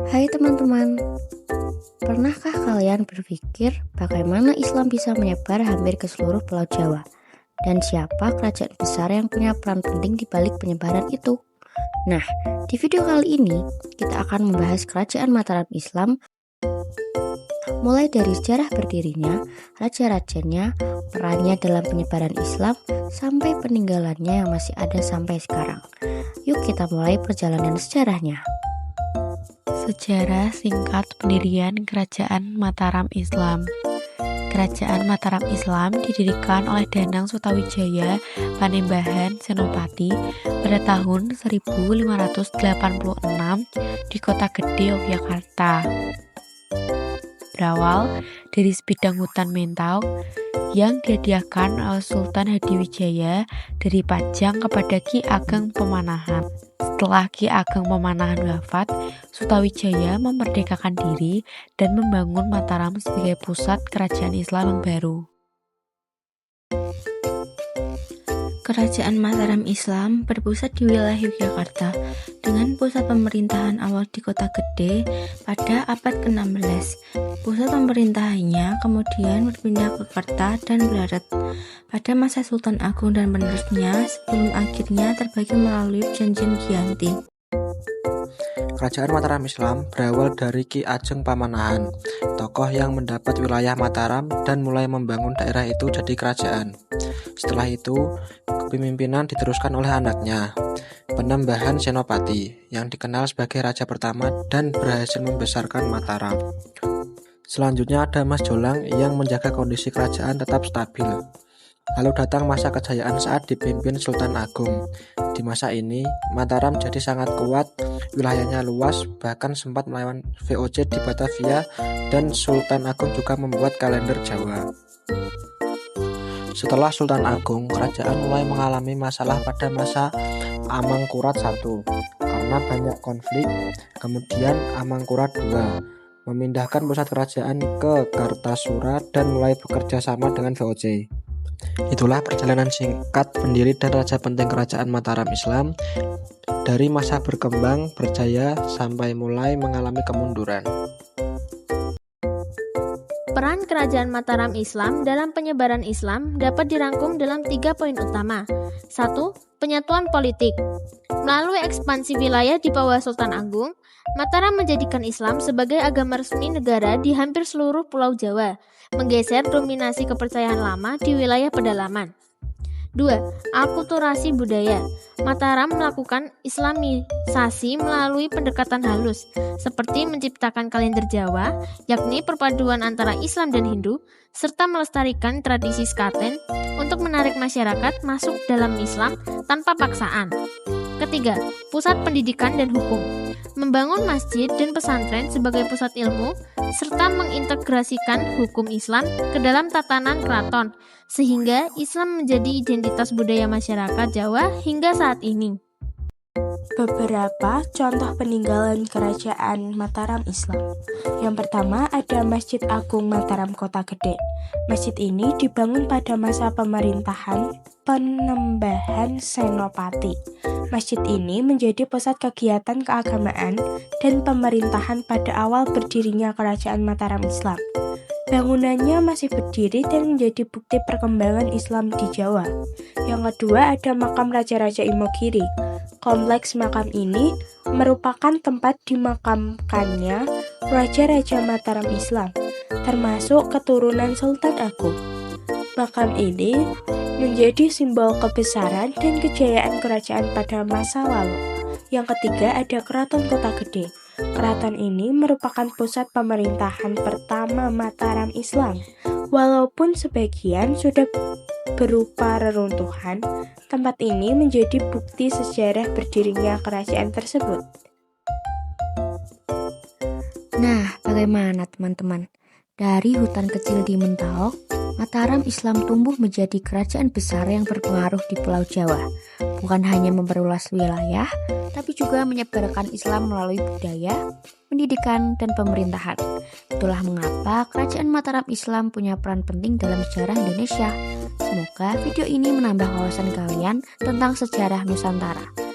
Hai teman-teman, pernahkah kalian berpikir bagaimana Islam bisa menyebar hampir ke seluruh Pulau Jawa? Dan siapa kerajaan besar yang punya peran penting di balik penyebaran itu? Nah, di video kali ini kita akan membahas kerajaan Mataram Islam, mulai dari sejarah berdirinya, raja-rajanya, perannya dalam penyebaran Islam, sampai peninggalannya yang masih ada sampai sekarang. Yuk kita mulai perjalanan sejarahnya. Sejarah singkat pendirian Kerajaan Mataram Islam. Kerajaan Mataram Islam didirikan oleh Danang Sutawijaya Panembahan Senopati pada tahun 1586 di Kota Gede, Yogyakarta. Berawal dari sebidang hutan mentau yang dihadiahkan oleh Sultan Hadiwijaya dari Pajang kepada Ki Ageng Pemanahan. Setelah Ki Ageng Pemanahan wafat, Sutawijaya memerdekakan diri dan membangun Mataram sebagai pusat kerajaan Islam yang baru. Kerajaan Mataram Islam berpusat di wilayah Yogyakarta dengan pusat pemerintahan awal di Kota Gede pada abad ke-16. Pusat pemerintahannya kemudian berpindah ke Kerta dan Blaret pada masa Sultan Agung dan penerusnya sebelum akhirnya terbagi melalui Perjanjian Giyanti. Kerajaan Mataram Islam berawal dari Ki Ajeng Pamanahan, tokoh yang mendapat wilayah Mataram dan mulai membangun daerah itu jadi kerajaan. Setelah itu, kepemimpinan diteruskan oleh anaknya, Panembahan Senopati, yang dikenal sebagai raja pertama dan berhasil membesarkan Mataram. Selanjutnya ada Mas Jolang yang menjaga kondisi kerajaan tetap stabil. Lalu datang masa kejayaan saat dipimpin Sultan Agung. Di masa ini, Mataram jadi sangat kuat, wilayahnya luas, bahkan sempat melawan VOC di Batavia, dan Sultan Agung juga membuat kalender Jawa. Setelah Sultan Agung, kerajaan mulai mengalami masalah pada masa Amangkurat I karena banyak konflik. Kemudian Amangkurat II memindahkan pusat kerajaan ke Kartasura dan mulai bekerja sama dengan VOC. Itulah perjalanan singkat pendiri dan raja penting kerajaan Mataram Islam dari masa berkembang berjaya sampai mulai mengalami kemunduran. Peran kerajaan Mataram Islam dalam penyebaran Islam dapat dirangkum dalam 3 poin utama. 1. Penyatuan politik. Melalui ekspansi wilayah di bawah Sultan Agung, Mataram menjadikan Islam sebagai agama resmi negara di hampir seluruh Pulau Jawa, menggeser dominasi kepercayaan lama di wilayah pedalaman. 2. Akulturasi budaya. Mataram melakukan islamisasi melalui pendekatan halus, seperti menciptakan kalender Jawa, yakni perpaduan antara Islam dan Hindu, serta melestarikan tradisi sekaten untuk menarik masyarakat masuk dalam Islam tanpa paksaan. Ketiga, pusat pendidikan dan hukum. Membangun masjid dan pesantren sebagai pusat ilmu, serta mengintegrasikan hukum Islam ke dalam tatanan keraton, sehingga Islam menjadi identitas budaya masyarakat Jawa hingga saat ini. Beberapa contoh peninggalan kerajaan Mataram Islam. Yang pertama ada Masjid Agung Mataram Kota Gede. Masjid ini dibangun pada masa pemerintahan Panembahan Senopati. Masjid ini menjadi pusat kegiatan keagamaan dan pemerintahan pada awal berdirinya kerajaan Mataram Islam. Bangunannya masih berdiri dan menjadi bukti perkembangan Islam di Jawa. Yang kedua ada makam Raja-Raja Imogiri. Kompleks makam ini merupakan tempat dimakamkannya Raja-Raja Mataram Islam, termasuk keturunan Sultan Agung. Makam ini menjadi simbol kebesaran dan kejayaan kerajaan pada masa lalu. Yang ketiga ada Keraton Kota Gede. Keraton ini merupakan pusat pemerintahan pertama Mataram Islam. Walaupun sebagian sudah berupa reruntuhan, tempat ini menjadi bukti sejarah berdirinya kerajaan tersebut. Nah, bagaimana teman-teman? Dari hutan kecil di Mentawai, Mataram Islam tumbuh menjadi kerajaan besar yang berpengaruh di Pulau Jawa. Bukan hanya memperluas wilayah, tapi juga menyebarkan Islam melalui budaya, pendidikan, dan pemerintahan. Itulah mengapa kerajaan Mataram Islam punya peran penting dalam sejarah Indonesia. Semoga video ini menambah wawasan kalian tentang sejarah Nusantara.